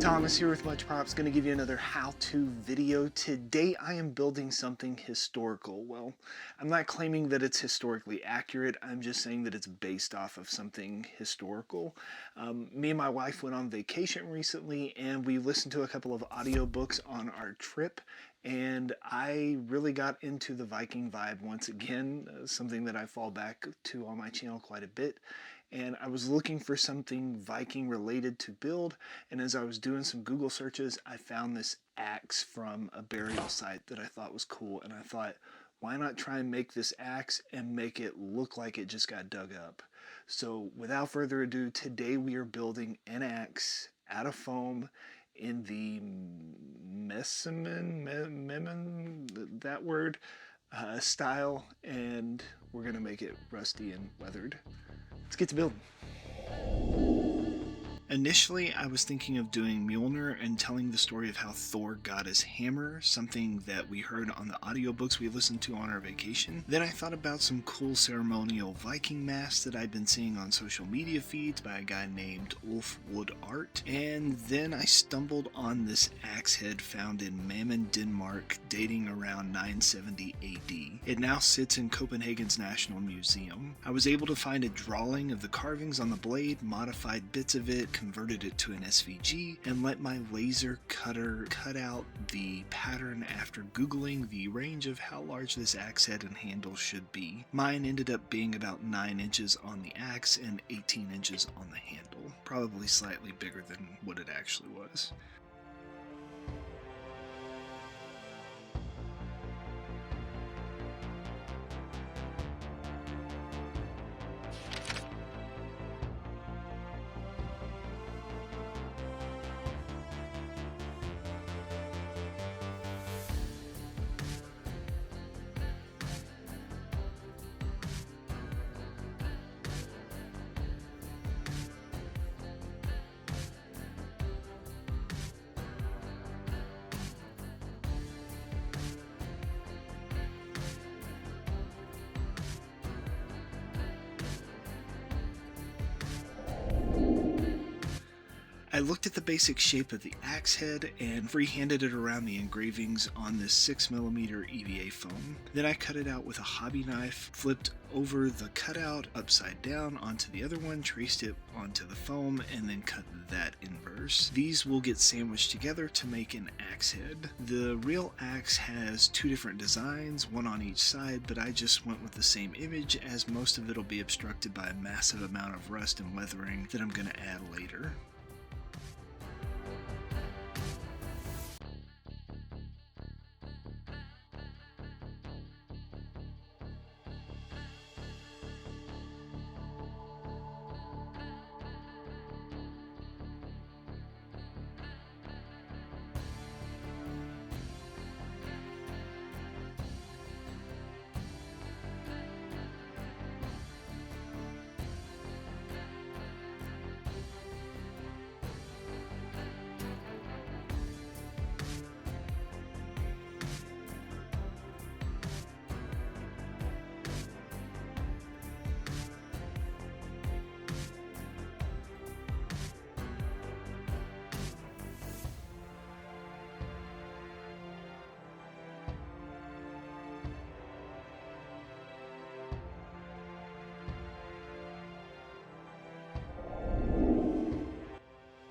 Thomas here with Much Props, going to give you another how-to video. Today I am building something historical. Well, I'm not claiming that it's historically accurate, I'm just saying that it's based off of something historical. Me and my wife went on vacation recently and we listened to a couple of audiobooks on our trip, and I really got into the Viking vibe once again, something that I fall back to on my channel quite a bit. And I was looking for something Viking related to build, and as I was doing some Google searches, I found this axe from a burial site that I thought was cool, and I thought, why not try and make this axe and make it look like it just got dug up? So without further ado, today we are building an axe out of foam in the that word, style, and we're going to make it rusty and weathered. Let's get to building. Initially, I was thinking of doing Mjolnir and telling the story of how Thor got his hammer, something that we heard on the audiobooks we listened to on our vacation. Then I thought about some cool ceremonial Viking masks that I'd been seeing on social media feeds by a guy named Ulf Wood Art. And then I stumbled on this axe head found in Mammen, Denmark, dating around 970 AD. It now sits in Copenhagen's National Museum. I was able to find a drawing of the carvings on the blade, modified bits of it, converted it to an SVG, and let my laser cutter cut out the pattern after googling the range of how large this axe head and handle should be. Mine ended up being about 9 inches on the axe and 18 inches on the handle, probably slightly bigger than what it actually was. I looked at the basic shape of the axe head and freehanded it around the engravings on this 6mm EVA foam. Then I cut it out with a hobby knife, flipped over the cutout upside down onto the other one, traced it onto the foam, and then cut that inverse. These will get sandwiched together to make an axe head. The real axe has 2 different designs, one on each side, but I just went with the same image as most of it will be obstructed by a massive amount of rust and weathering that I'm going to add later.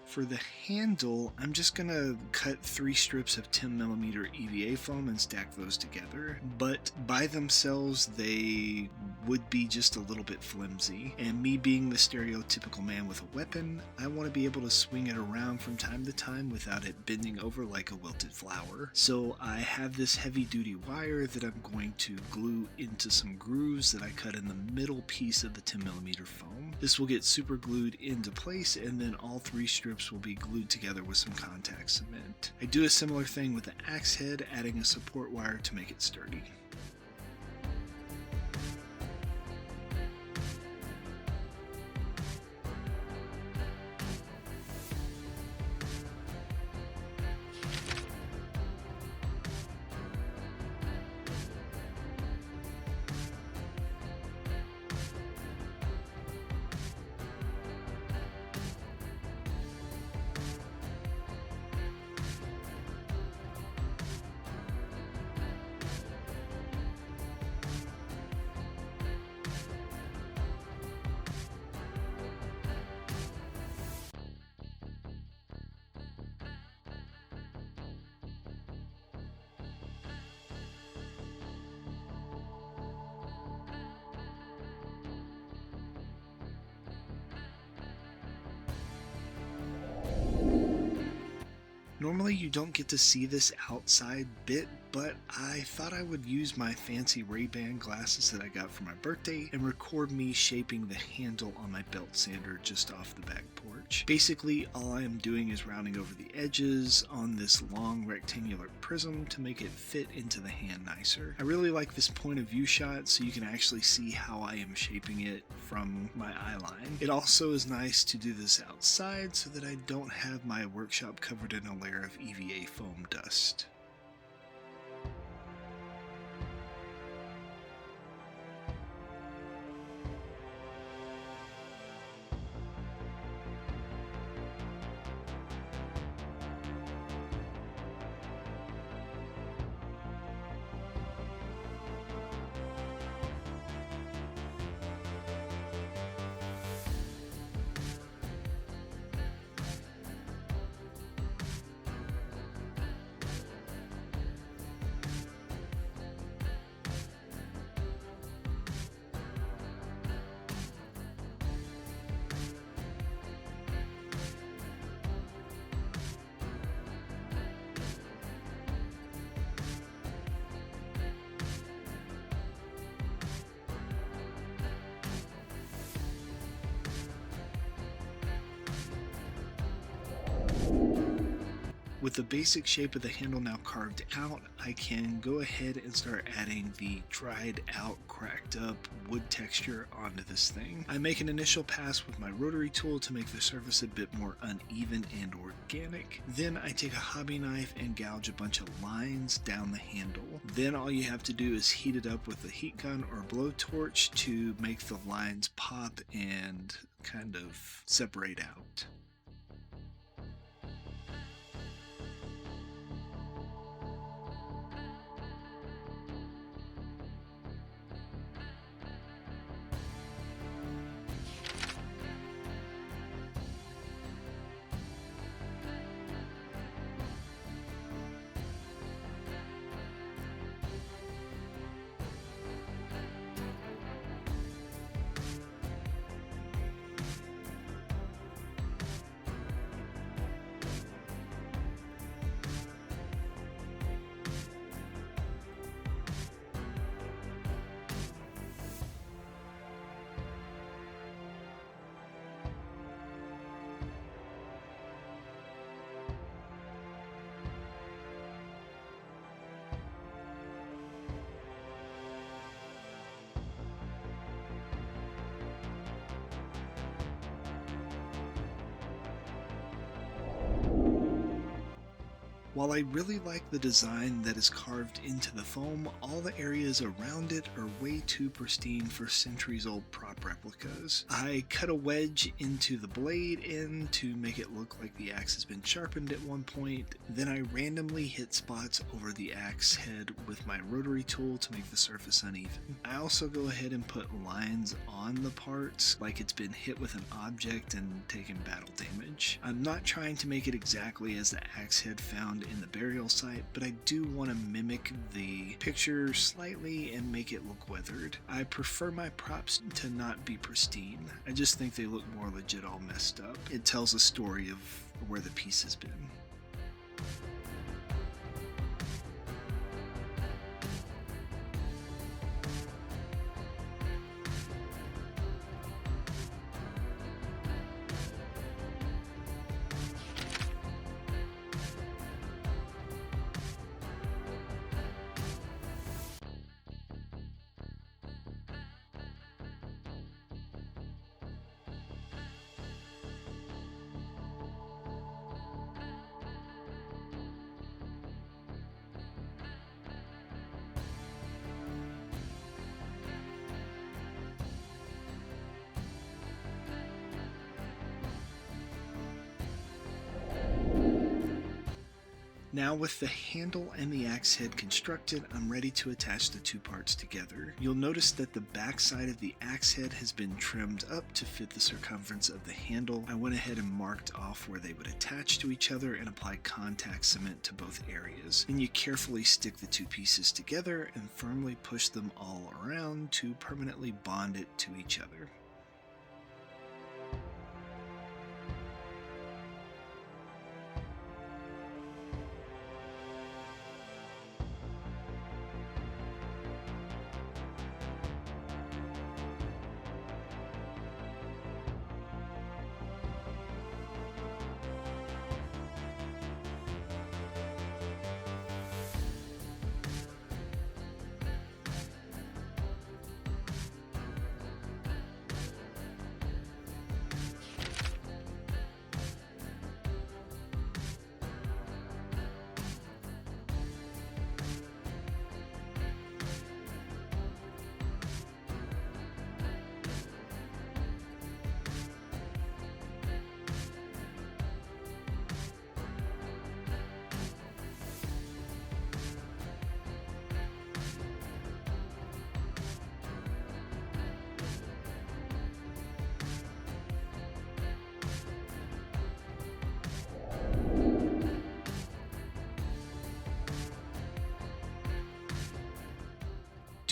For the handle, I'm just going to cut 3 strips of 10mm EVA foam and stack those together, but by themselves they would be just a little bit flimsy, and me being the stereotypical man with a weapon, I want to be able to swing it around from time to time without it bending over like a wilted flower. So I have this heavy duty wire that I'm going to glue into some grooves that I cut in the middle piece of the 10mm foam. This will get super glued into place, and then all 3 strips will be glued together with some contact cement. I do a similar thing with the axe head, adding a support wire to make it sturdy. Normally you don't get to see this outside bit, but I thought I would use my fancy Ray-Ban glasses that I got for my birthday and record me shaping the handle on my belt sander just off the back porch. Basically, all I am doing is rounding over the edges on this long rectangular prism to make it fit into the hand nicer. I really like this point of view shot so you can actually see how I am shaping it from my eye line. It also is nice to do this outside so that I don't have my workshop covered in a layer of EVA foam dust. With the basic shape of the handle now carved out, I can go ahead and start adding the dried out, cracked up wood texture onto this thing. I make an initial pass with my rotary tool to make the surface a bit more uneven and organic. Then I take a hobby knife and gouge a bunch of lines down the handle. Then all you have to do is heat it up with a heat gun or blowtorch to make the lines pop and kind of separate out. While I really like the design that is carved into the foam, all the areas around it are way too pristine for centuries-old prop replicas. I cut a wedge into the blade end to make it look like the axe has been sharpened at one point. Then I randomly hit spots over the axe head with my rotary tool to make the surface uneven. I also go ahead and put lines on the parts like it's been hit with an object and taken battle damage. I'm not trying to make it exactly as the axe head found in the burial site, but I do want to mimic the picture slightly and make it look weathered. I prefer my props to not be pristine. I just think they look more legit all messed up. It tells a story of where the piece has been. Now with the handle and the axe head constructed, I'm ready to attach the two parts together. You'll notice that the back side of the axe head has been trimmed up to fit the circumference of the handle. I went ahead and marked off where they would attach to each other and applied contact cement to both areas. Then you carefully stick the two pieces together and firmly push them all around to permanently bond it to each other.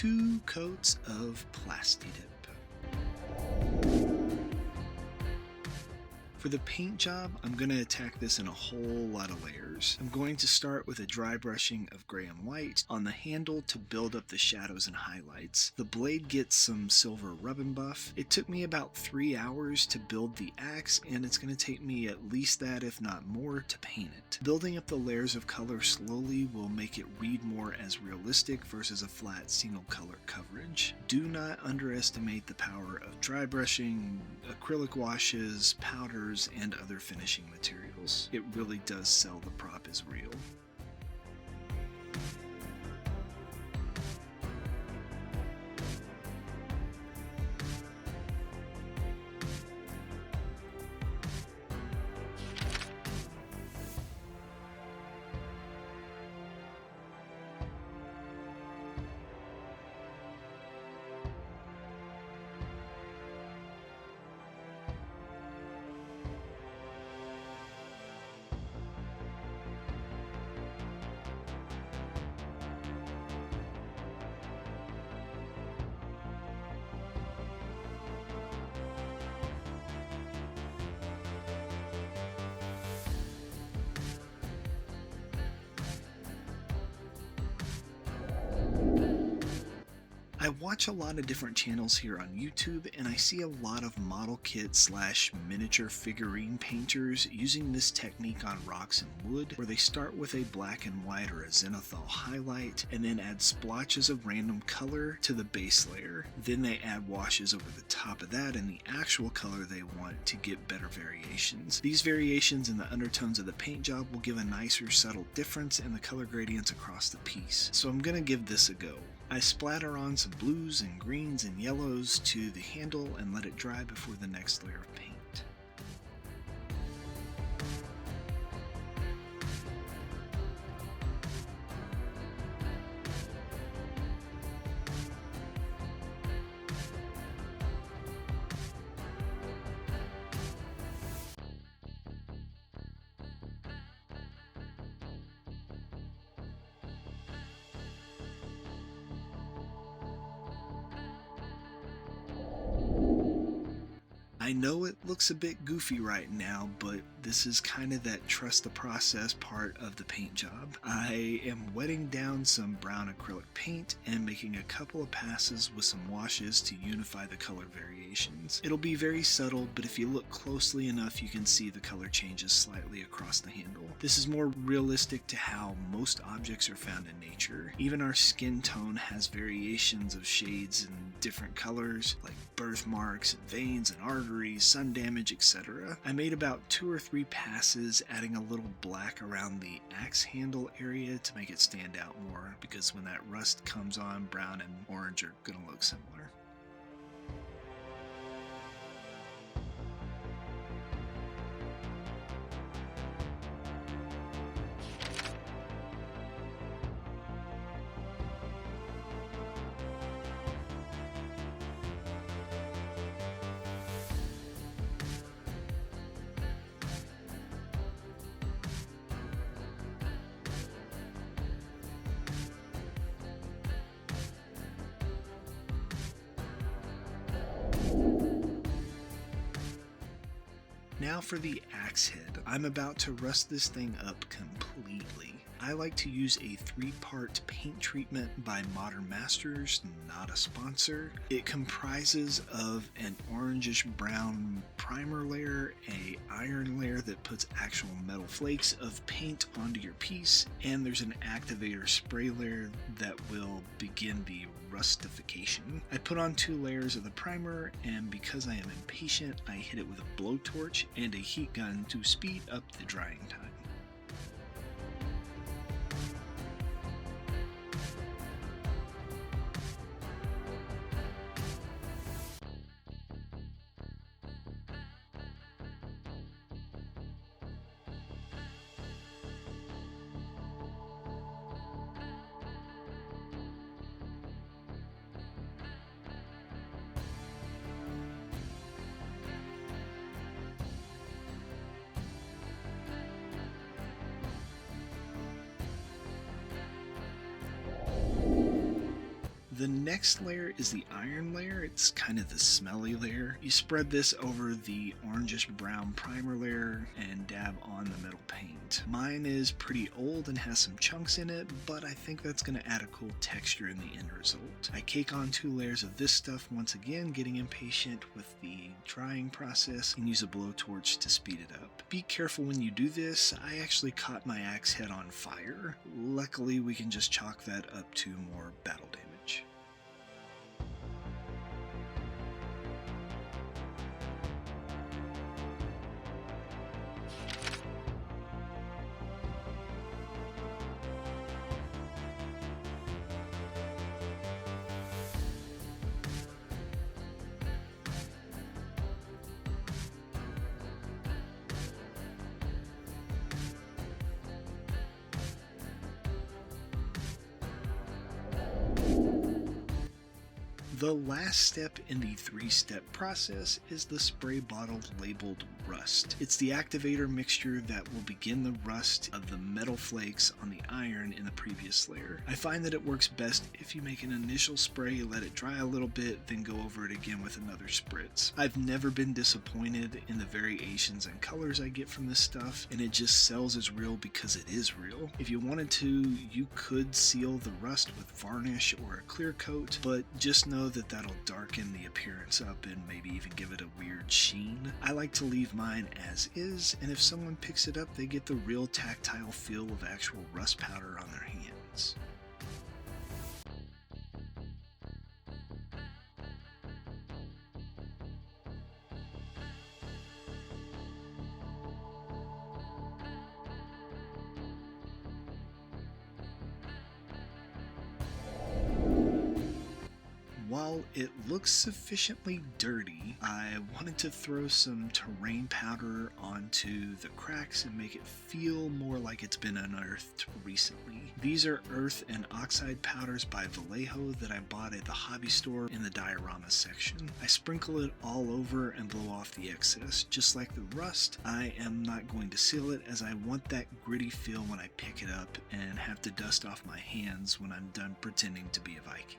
2 coats of Plasti-Dip. For the paint job, I'm going to attack this in a whole lot of layers. I'm going to start with a dry brushing of gray and white on the handle to build up the shadows and highlights. The blade gets some silver rub and buff. It took me about 3 hours to build the axe, and it's going to take me at least that, if not more, to paint it. Building up the layers of color slowly will make it read more as realistic versus a flat single color coverage. Do not underestimate the power of dry brushing, acrylic washes, powders, and other finishing materials. It really does sell the prop as real. I watch a lot of different channels here on YouTube, and I see a lot of model kit / miniature figurine painters using this technique on rocks and wood, where they start with a black and white or a zenithal highlight, and then add splotches of random color to the base layer. Then they add washes over the top of that in the actual color they want to get better variations. These variations in the undertones of the paint job will give a nicer subtle difference in the color gradients across the piece. So I'm gonna give this a go. I splatter on some blues and greens and yellows to the handle and let it dry before the next layer of paint. I know it looks a bit goofy right now, but this is kind of that trust the process part of the paint job. I am wetting down some brown acrylic paint and making a couple of passes with some washes to unify the color variations. It'll be very subtle, but if you look closely enough, you can see the color changes slightly across the handle. This is more realistic to how most objects are found in nature. Even our skin tone has variations of shades and different colors, like birthmarks and veins and arteries, sun damage, etc. I made about 2 or 3 passes, adding a little black around the axe handle area to make it stand out more, because when that rust comes on, brown and orange are going to look similar. Now for the axe head. I'm about to rust this thing up completely. I like to use a 3-part paint treatment by Modern Masters, not a sponsor. It comprises of an orangish brown primer layer, a iron layer that puts actual metal flakes of paint onto your piece, and there's an activator spray layer that will begin the rustification. I put on 2 layers of the primer, and because I am impatient, I hit it with a blowtorch and a heat gun to speed up the drying time. The next layer is the iron layer. It's kind of the smelly layer. You spread this over the orangish brown primer layer and dab on the metal paint. Mine is pretty old and has some chunks in it, but I think that's going to add a cool texture in the end result. I cake on 2 layers of this stuff once again, getting impatient with the drying process, and use a blowtorch to speed it up. Be careful when you do this. I actually caught my axe head on fire. Luckily, we can just chalk that up to more battle damage. The last step in the 3-step process is the spray bottle labeled rust. It's the activator mixture that will begin the rust of the metal flakes on the iron in the previous layer. I find that it works best if you make an initial spray, let it dry a little bit, then go over it again with another spritz. I've never been disappointed in the variations and colors I get from this stuff, and it just sells as real because it is real. If you wanted to, you could seal the rust with varnish or a clear coat, but just know that that'll darken the appearance up and maybe even give it a weird sheen. I like to leave mine as is, and if someone picks it up, they get the real tactile feel of actual rust powder on their hands. While it looks sufficiently dirty, I wanted to throw some terrain powder onto the cracks and make it feel more like it's been unearthed recently. These are earth and oxide powders by Vallejo that I bought at the hobby store in the diorama section. I sprinkle it all over and blow off the excess. Just like the rust, I am not going to seal it as I want that gritty feel when I pick it up and have to dust off my hands when I'm done pretending to be a Viking.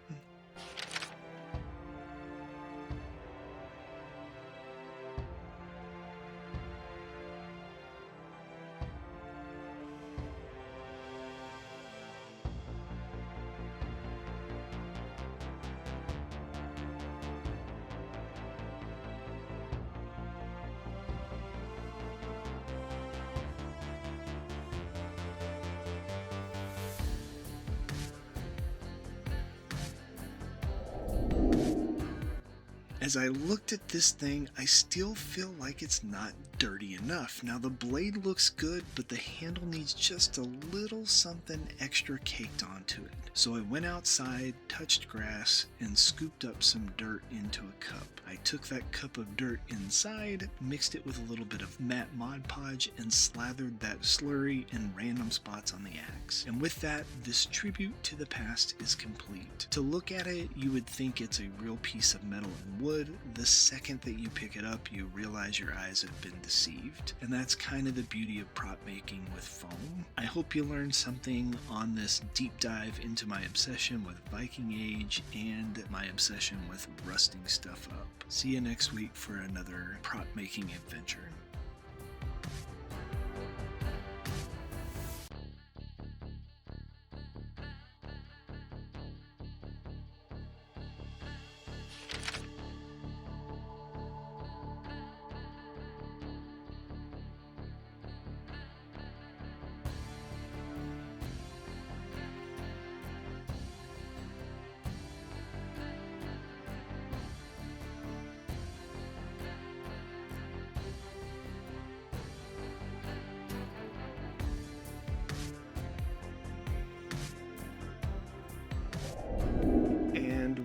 As I looked at this thing, I still feel like it's not dirty enough. Now the blade looks good, but the handle needs just a little something extra caked onto it. So I went outside, touched grass, and scooped up some dirt into a cup. I took that cup of dirt inside, mixed it with a little bit of matte Mod Podge, and slathered that slurry in random spots on the axe. And with that, this tribute to the past is complete. To look at it, you would think it's a real piece of metal and wood. The second that you pick it up, you realize your eyes have been deceived. And that's kind of the beauty of prop making with foam. I hope you learned something on this deep dive into my obsession with Viking Age and my obsession with rusting stuff up. See you next week for another prop making adventure.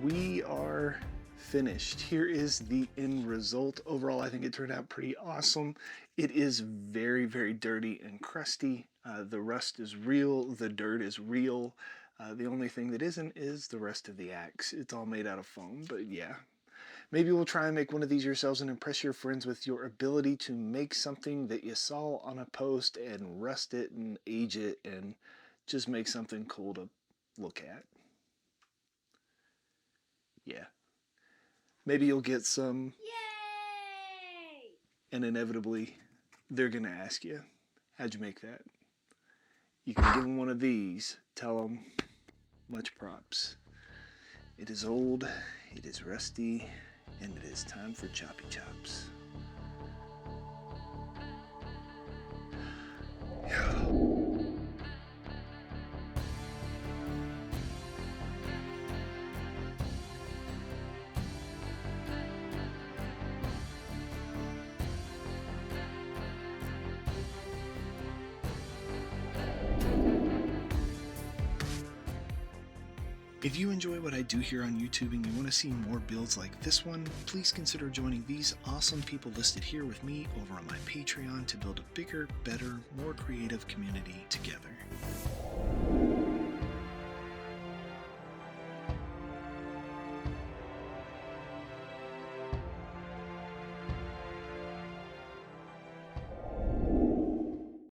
We are finished. Here is the end result. Overall, I think it turned out pretty awesome. It is very, very dirty and crusty. The rust is real. The dirt is real. The only thing that isn't is the rest of the axe. It's all made out of foam, but yeah. Maybe we'll try and make one of these yourselves and impress your friends with your ability to make something that you saw on a post and rust it and age it and just make something cool to look at. Yeah. Maybe you'll get some. Yay! And inevitably, they're going to ask you, how'd you make that? You can give them one of these. Tell them, much props. It is old, it is rusty, and it is time for choppy chops. If you enjoy what I do here on YouTube and you want to see more builds like this one, please consider joining these awesome people listed here with me over on my Patreon to build a bigger, better, more creative community together.